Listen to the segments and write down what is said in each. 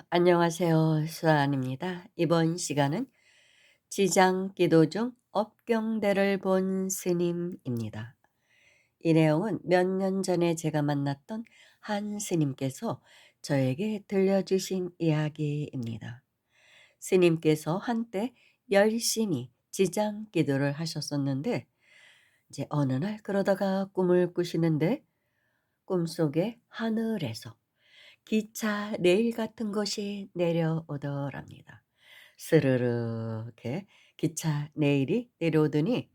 안녕하세요. 수아입니다. 이번 시간은 지장 기도 중 업경대를 본 스님입니다. 이 내용은 몇 년 전에 제가 만났던 한 스님께서 저에게 들려주신 이야기입니다. 스님께서 한때 열심히 지장 기도를 하셨었는데 이제 어느 날 그러다가 꿈을 꾸시는데 꿈속에 하늘에서 기차 레일 같은 것이 내려오더랍니다. 스르르 이렇게 기차 레일이 내려오더니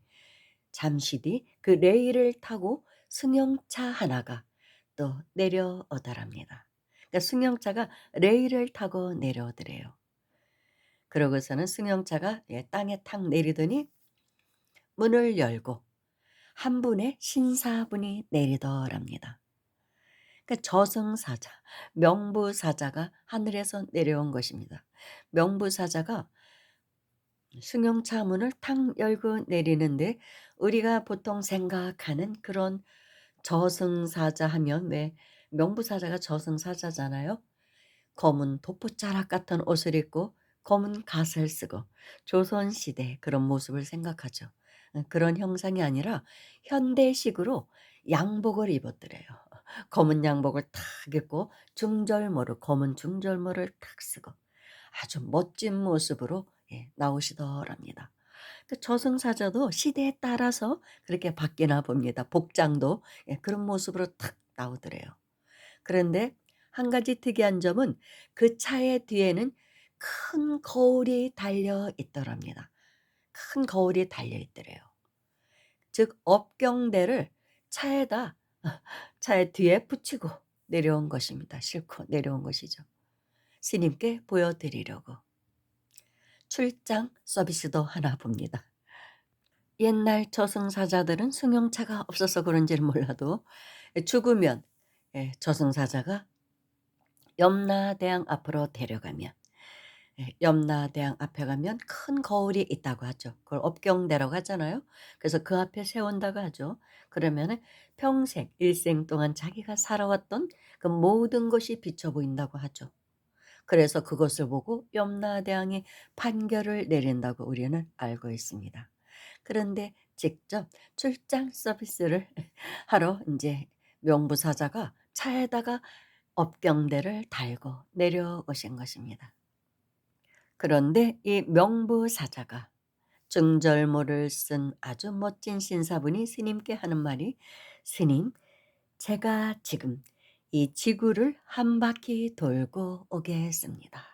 잠시 뒤 그 레일을 타고 승용차 하나가 또 내려오더랍니다. 그러니까 승용차가 레일을 타고 내려오더래요. 그러고서는 승용차가 땅에 탁 내리더니 문을 열고 한 분의 신사분이 내리더랍니다. 그러니까 저승사자, 명부사자가 하늘에서 내려온 것입니다. 명부사자가 승용차 문을 탁 열고 내리는데 우리가 보통 생각하는 그런 저승사자 하면 왜 명부사자가 저승사자잖아요. 검은 도포자락 같은 옷을 입고 검은 갓을 쓰고 조선시대 그런 모습을 생각하죠. 그런 형상이 아니라 현대식으로 양복을 입었더래요. 검은 양복을 탁 입고 중절모를 검은 중절모를 탁 쓰고 아주 멋진 모습으로 나오시더랍니다. 그 저승사자도 시대에 따라서 그렇게 바뀌나 봅니다. 복장도 그런 모습으로 탁 나오더래요. 그런데 한 가지 특이한 점은 그 차의 뒤에는 큰 거울이 달려 있더랍니다. 큰 거울이 달려 있더래요. 즉 업경대를 차에다 차의 뒤에 붙이고 내려온 것입니다. 싣고 내려온 것이죠. 스님께 보여드리려고. 출장 서비스도 하나 봅니다. 옛날 저승사자들은 승용차가 없어서 그런지는 몰라도 죽으면 저승사자가 염라대왕 앞으로 데려가면 염라대왕 앞에 가면 큰 거울이 있다고 하죠. 그걸 업경대라고 하잖아요. 그래서 그 앞에 세운다고 하죠. 그러면은 평생 일생 동안 자기가 살아왔던 그 모든 것이 비쳐 보인다고 하죠. 그래서 그것을 보고 염라대왕이 판결을 내린다고 우리는 알고 있습니다. 그런데 직접 출장 서비스를 하러 인제 명부사자가 차에다가 업경대를 달고 내려오신 것입니다. 그런데 이 명부사자가 중절모를 쓴 아주 멋진 신사분이 스님께 하는 말이 "스님, 제가 지금 이 지구를 한 바퀴 돌고 오겠습니다."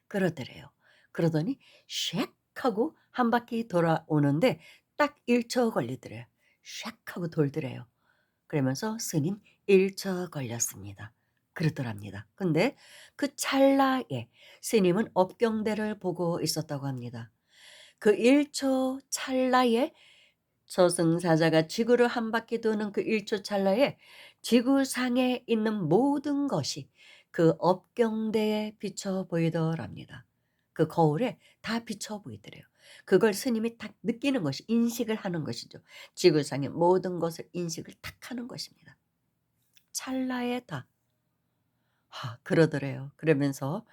그러더래요. 그러더니 쉑 하고 한 바퀴 돌아오는데 딱 1초 걸리더래요. 쉑 하고 돌더래요. 그러면서 "스님 1초 걸렸습니다." 그러더랍니다. 근데 그 찰나에 스님은 업경대를 보고 있었다고 합니다. 그 1초 찰나에 저승사자가 지구를 한 바퀴 도는 그 1초 찰나에 지구상에 있는 모든 것이 그 업경대에 비쳐 보이더랍니다. 그 거울에 다 비쳐 보이더래요. 그걸 스님이 딱 느끼는 것이 인식을 하는 것이죠. 지구상의 모든 것을 인식을 탁 하는 것입니다. 찰나에 다. 그러더래요. 그러면서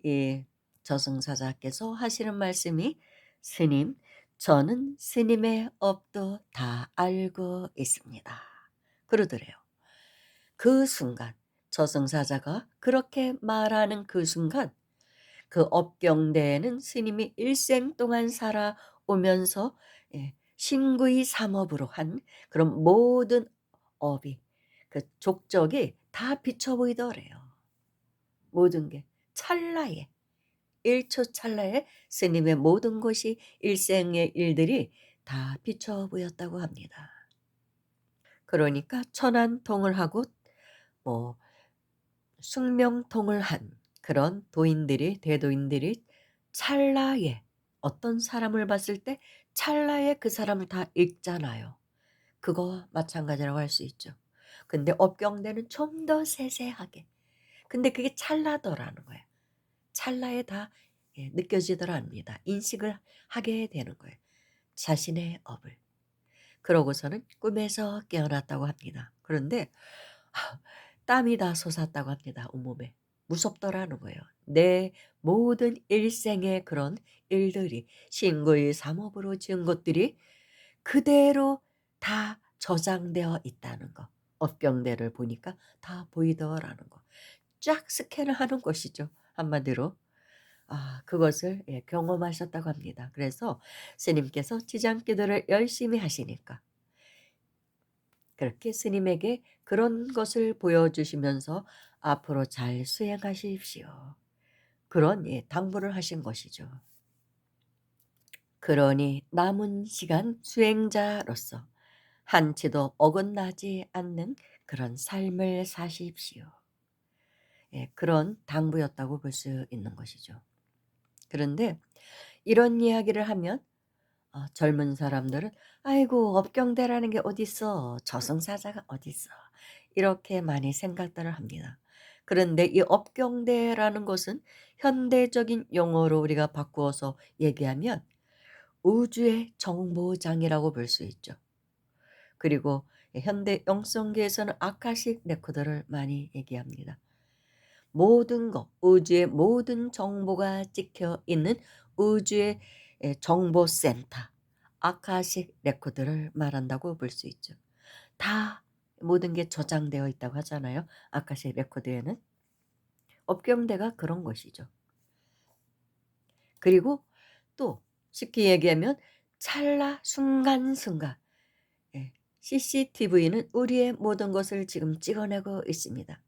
이 저승사자께서 하시는 말씀이 "스님, 저는 스님의 업도 다 알고 있습니다." 그러더래요. 그 순간 저승사자가 그렇게 말하는 그 순간 그 업경대에는 스님이 일생 동안 살아오면서 신구이 삼업으로 한 그런 모든 업이 그 족적이 다 비쳐 보이더래요. 모든 게 찰나에 1초 찰나에 스님의 모든 것이 일생의 일들이 다 비쳐 보였다고 합니다. 그러니까 천안통을 하고 뭐 숙명통을 한 그런 도인들이 대도인들이 찰나에 어떤 사람을 봤을 때 찰나에 그 사람을 다 읽잖아요. 그거와 마찬가지라고 할 수 있죠. 근데 업경대는 좀 더 세세하게 근데 그게 찰나더라는 거예요. 찰나에 다 느껴지더랍니다. 인식을 하게 되는 거예요. 자신의 업을. 그러고서는 꿈에서 깨어났다고 합니다. 그런데 아 땀이 다 솟았다고 합니다 온몸에. 무섭더라는 거예요. 내 모든 일생의 그런 일들이 신고의 삼업으로 지은 것들이 그대로 다 저장되어 있다는 거. 업경대를 보니까 다 보이더라는 거. 쫙 스캔을 하는 것이죠, 한마디로. 그것을 경험하셨다고 합니다. 그래서 스님께서 지장기도를 열심히 하시니까 그렇게 스님에게 그런 것을 보여주시면서 앞으로 잘 수행하십시오. 그런 당부를 하신 것이죠. 그러니 남은 시간 수행자로서 한치도 어긋나지 않는 그런 삶을 사십시오. 그런 당부였다고 볼 수 있는 것이죠. 그런데 이런 이야기를 하면 젊은 사람들은 "아이고 업경대라는 게 어딨어. 저승사자가 어딨어." 이렇게 많이 생각들을 합니다. 그런데 이 업경대라는 것은 현대적인 용어로 우리가 바꾸어서 얘기하면 우주의 정보장이라고 볼 수 있죠. 그리고 현대 영성계에서는 아카식 레코더를 많이 얘기합니다. 모든 것, 우주의 모든 정보가 찍혀 있는 우주의 정보센터, 아카식 레코드를 말한다고 볼 수 있죠. 다 모든 게 저장되어 있다고 하잖아요. 아카식 레코드에는. 업경대가 그런 것이죠. 그리고 또 쉽게 얘기하면 찰나 순간순간 CCTV는 우리의 모든 것을 지금 찍어내고 있습니다.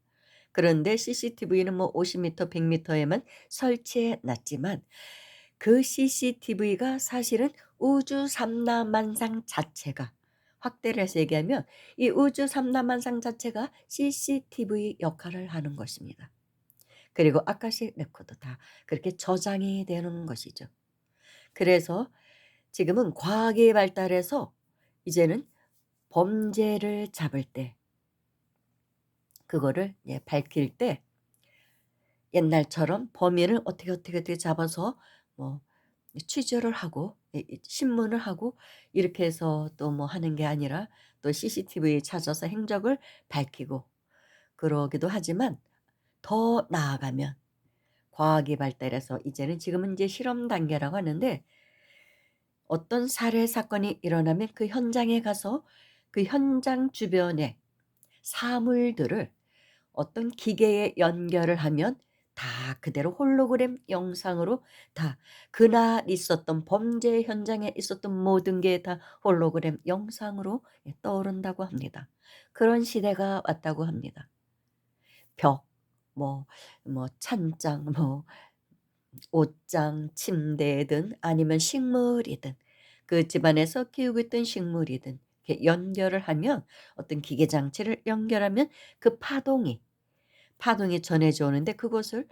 그런데 CCTV는 뭐 50m, 100m에만 설치해 놨지만 그 CCTV가 사실은 우주 삼라만상 자체가 확대를 해서 얘기하면 이 우주 삼라만상 자체가 CCTV 역할을 하는 것입니다. 그리고 아카식 레코드 다 그렇게 저장이 되는 것이죠. 그래서 지금은 과학이 발달해서 이제는 범죄를 잡을 때 그거를 밝힐 때 옛날처럼 범인을 어떻게 잡아서 뭐 취조를 하고 이 신문을 하고 이렇게 해서 또 뭐 하는 게 아니라 또 CCTV에 찾아서 행적을 밝히고 그러기도 하지만 더 나아가면 과학이 발달해서 이제는 지금은 이제 실험 단계라고 하는데 어떤 살해 사건이 일어나면 그 현장에 가서 그 현장 주변에 사물들을 어떤 기계에 연결을 하면 다 그대로 홀로그램 영상으로 다 그날 있었던 범죄 현장에 있었던 모든 게 다 홀로그램 영상으로 떠오른다고 합니다. 그런 시대가 왔다고 합니다. 벽, 뭐 찬장, 옷장, 침대든 아니면 식물이든 그 집안에서 키우고 있던 식물이든 이렇게 연결을 하면 어떤 기계 장치를 연결하면 그 파동이 전해져 오는데 그것을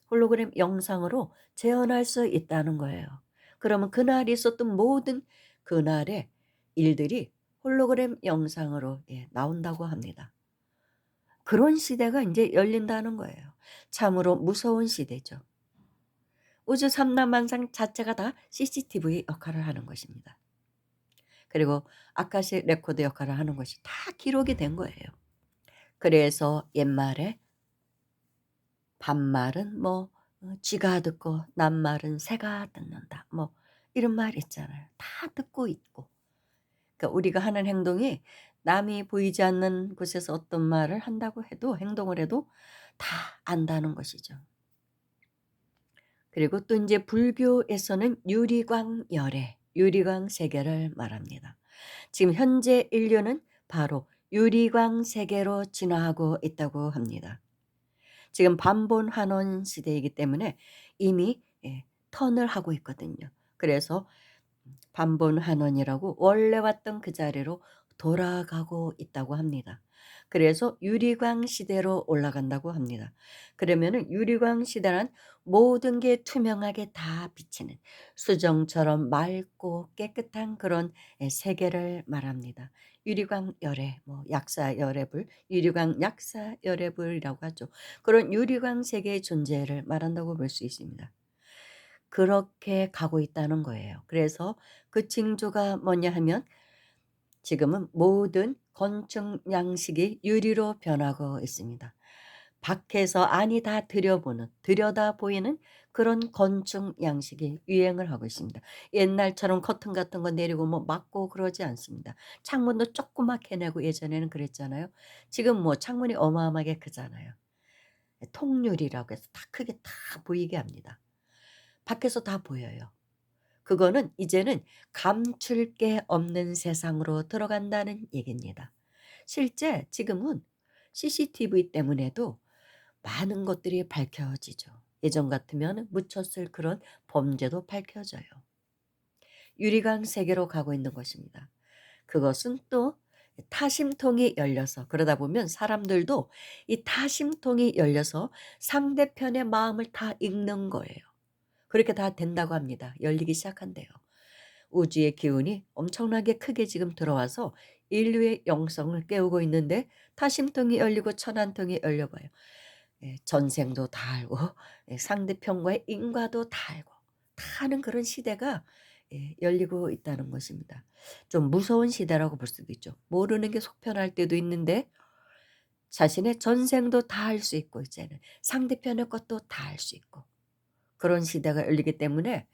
홀로그램 영상으로 재현할 수 있다는 거예요. 그러면 그날 있었던 모든 그날의 일들이 홀로그램 영상으로 나온다고 합니다. 그런 시대가 인제 열린다는 거예요. 참으로 무서운 시대죠. 우주 삼라만상 자체가 다 CCTV 역할을 하는 것입니다. 그리고 아카시 레코드 역할을 하는 것이 다 기록이 된 거예요. 그래서 옛말에 반말은 쥐가 듣고 낱말은 새가 듣는다. 뭐 이런 말 있잖아요. 다 듣고 있고. 그러니까 우리가 하는 행동이 남이 보이지 않는 곳에서 어떤 말을 한다고 해도 행동을 해도 다 안다는 것이죠. 그리고 또 인제 불교에서는 유리광열애, 유리광 세계를 말합니다. 지금 현재 인류는 바로 유리광 세계로 진화하고 있다고 합니다. 지금 반본환원 시대이기 때문에 이미 턴을 하고 있거든요. 그래서 반본환원이라고 원래 왔던 그 자리로 돌아가고 있다고 합니다. 그래서 유리광 시대로 올라간다고 합니다. 그러면은 유리광 시대란 모든 게 투명하게 다 비치는 수정처럼 맑고 깨끗한 그런 세계를 말합니다. 유리광 열애, 약사 열애불, 유리광 약사 열애불이라고 하죠. 그런 유리광 세계의 존재를 말한다고 볼 수 있습니다. 그렇게 가고 있다는 거예요. 그래서 그 징조가 뭐냐 하면 지금은 모든 건축 양식이 유리로 변하고 있습니다. 밖에서 안이 다 들여보는 들여다 보이는 그런 건축 양식이 유행을 하고 있습니다. 옛날처럼 커튼 같은 거 내리고 뭐 막고 그러지 않습니다. 창문도 조그맣게 내고 예전에는 그랬잖아요. 지금 뭐 창문이 어마어마하게 크잖아요. 통유리라고 해서 다 크게 다 보이게 합니다. 밖에서 다 보여요. 그거는 이제는 감출 게 없는 세상으로 들어간다는 얘기입니다. 실제 지금은 CCTV 때문에도 많은 것들이 밝혀지죠. 예전 같으면 묻혔을 그런 범죄도 밝혀져요. 유리강 세계로 가고 있는 것입니다. 그것은 또 타심통이 열려서 그러다 보면 사람들도 이 타심통이 열려서 상대편의 마음을 다 읽는 거예요. 그렇게 다 된다고 합니다. 열리기 시작한대요. 우주의 기운이 엄청나게 크게 지금 들어와서 인류의 영성을 깨우고 있는데 타심통이 열리고 천안통이 열려봐요. 예, 전생도 다 알고 예, 상대편과의 인과도 다 알고 다 아는 그런 시대가 예, 열리고 있다는 것입니다. 좀 무서운 시대라고 볼 수도 있죠. 모르는 게 속편할 때도 있는데 자신의 전생도 다 알 수 있고 이제는 상대편의 것도 다 알 수 있고 그런 시대가 열리기 때문에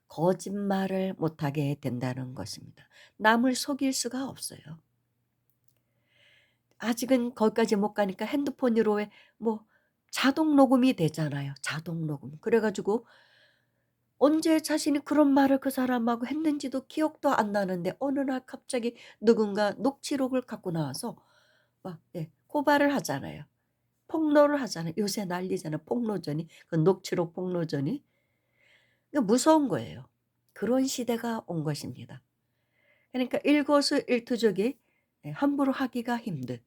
거짓말을 못하게 된다는 것입니다. 남을 속일 수가 없어요. 아직은 거기까지 못 가니까 핸드폰으로 왜 뭐 자동 녹음이 되잖아요. 자동 녹음. 그래 가지고 언제 자신이 그런 말을 그 사람하고 했는지도 기억도 안 나는데 어느 날 갑자기 누군가 녹취록을 갖고 나와서 막 예 고발을 하잖아요. 폭로를 하잖아요. 요새 난리잖아요. 폭로전이. 그 녹취록 폭로전이. 그 무서운 거예요. 그런 시대가 온 것입니다. 그러니까 일거수일투족이 예 함부로 하기가 힘든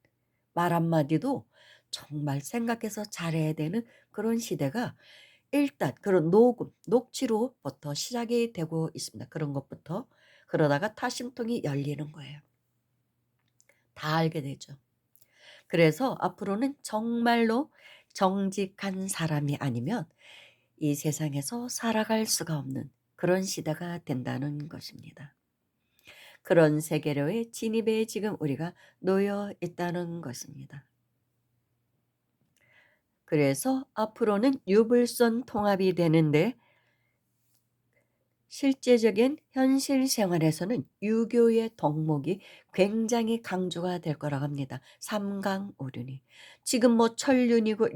말 한마디도 정말 생각해서 잘해야 되는 그런 시대가 일단 그런 녹음, 녹취로부터 시작이 되고 있습니다. 그런 것부터. 그러다가 타심통이 열리는 거예요. 다 알게 되죠. 그래서 앞으로는 정말로 정직한 사람이 아니면 이 세상에서 살아갈 수가 없는 그런 시대가 된다는 것입니다. 그런 세계로의 진입에 지금 우리가 놓여 있다는 것입니다. 그래서 앞으로는 유불선 통합이 되는데 실제적인 현실 생활에서는 유교의 덕목이 굉장히 강조가 될 거라고 합니다. 삼강오륜이. 지금 뭐 천륜이고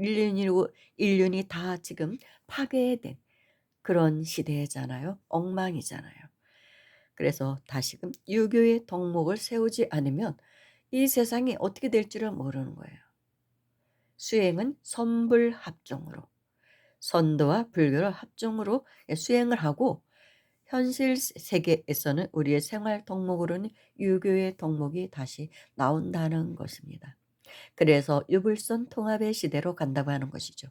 일륜이 다 지금 파괴된 그런 시대잖아요. 엉망이잖아요. 그래서 다시금 유교의 덕목을 세우지 않으면 이 세상이 어떻게 될 줄을 모르는 거예요. 수행은 선불합종으로 선도와 불교를 합종으로 수행을 하고 현실 세계에서는 우리의 생활 덕목으로는 유교의 덕목이 다시 나온다는 것입니다. 그래서 유불선 통합의 시대로 간다고 하는 것이죠.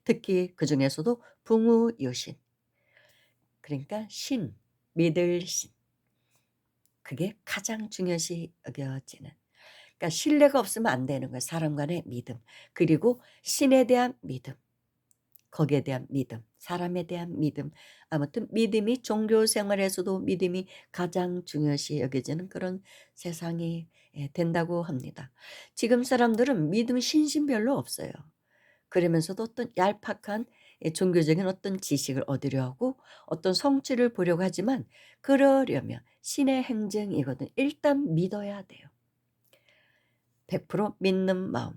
특히 그중에서도 붕우유신 그러니까 신, 믿을 신 그게 가장 중요시 여겨지는 그러니까 신뢰가 없으면 안 되는 거예요. 사람 간의 믿음 그리고 신에 대한 믿음 거기에 대한 믿음, 사람에 대한 믿음, 아무튼 믿음이 종교 생활에서도 믿음이 가장 중요시 여겨지는 그런 세상이 예 된다고 합니다. 지금 사람들은 믿음 신심 별로 없어요. 그러면서도 어떤 얄팍한 예 종교적인 어떤 지식을 얻으려 하고 어떤 성취를 보려고 하지만 그러려면 신의 행정이거든 일단 믿어야 돼요. 100% 믿는 마음.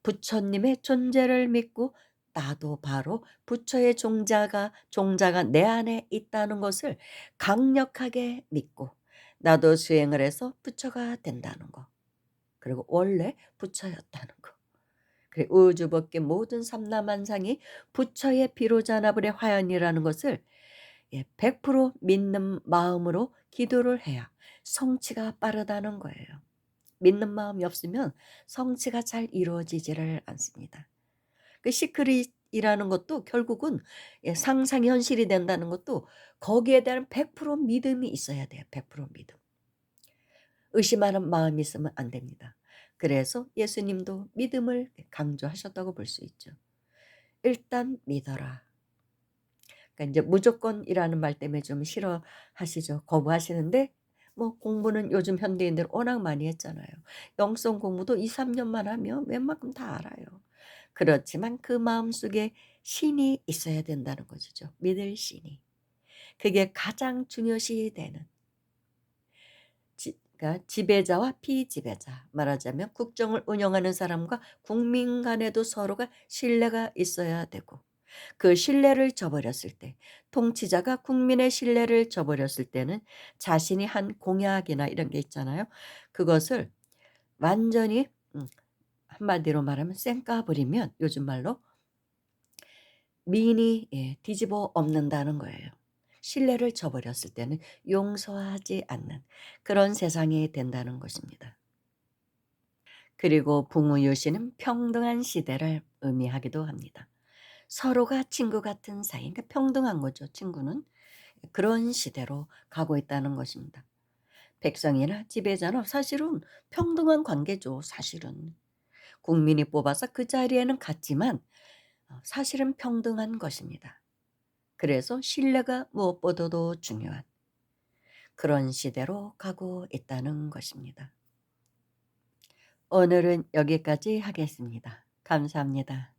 부처님의 존재를 믿고 나도 바로 부처의 종자가 내 안에 있다는 것을 강력하게 믿고 나도 수행을 해서 부처가 된다는 거. 그리고 원래 부처였다는 거. 그리고 우주 밖의 모든 삼라만상이 부처의 피로 잔아불의 화연이라는 것을 예, 100% 믿는 마음으로 기도를 해야 성취가 빠르다는 거예요. 믿는 마음이 없으면 성취가 잘 이루어지지를 않습니다. 그 시크릿이라는 것도 결국은 예 상상이 현실이 된다는 것도 거기에 대한 100% 믿음이 있어야 돼요. 100% 믿음. 의심하는 마음이 있으면 안 됩니다. 그래서 예수님도 믿음을 강조하셨다고 볼 수 있죠. "일단 믿어라." 그러니까 인제 무조건이라는 말 때문에 좀 싫어하시죠. 거부하시는데 뭐 공부는 요즘 현대인들 워낙 많이 했잖아요. 영성 공부도 2-3 년만 하면 웬만큼 다 알아요. 그렇지만 그 마음속에 신이 있어야 된다는 것이죠. 믿을 신이. 그게 가장 중요시 되는 그러니까 지배자와 피지배자, 말하자면 국정을 운영하는 사람과 국민 간에도 서로가 신뢰가 있어야 되고, 그 신뢰를 저버렸을 때, 통치자가 국민의 신뢰를 저버렸을 때는 자신이 한 공약이나 이런 게 있잖아요. 그것을 완전히 한마디로 말하면 쌩까 버리면, 요즘 말로 민이 뒤집어 엎는다는 거예요. 신뢰를 저버렸을 때는 용서하지 않는 그런 세상이 된다는 것입니다. 그리고 북무유시는 평등한 시대를 의미하기도 합니다. 서로가 친구 같은 사이, 그러니까 평등한 거죠. 친구는 그런 시대로 가고 있다는 것입니다. 백성이나 지배자는 사실은 평등한 관계죠. 사실은 국민이 뽑아서 그 자리에는 갔지만 사실은 평등한 것입니다. 그래서 신뢰가 무엇보다도 중요한 그런 시대로 가고 있다는 것입니다. 오늘은 여기까지 하겠습니다. 감사합니다.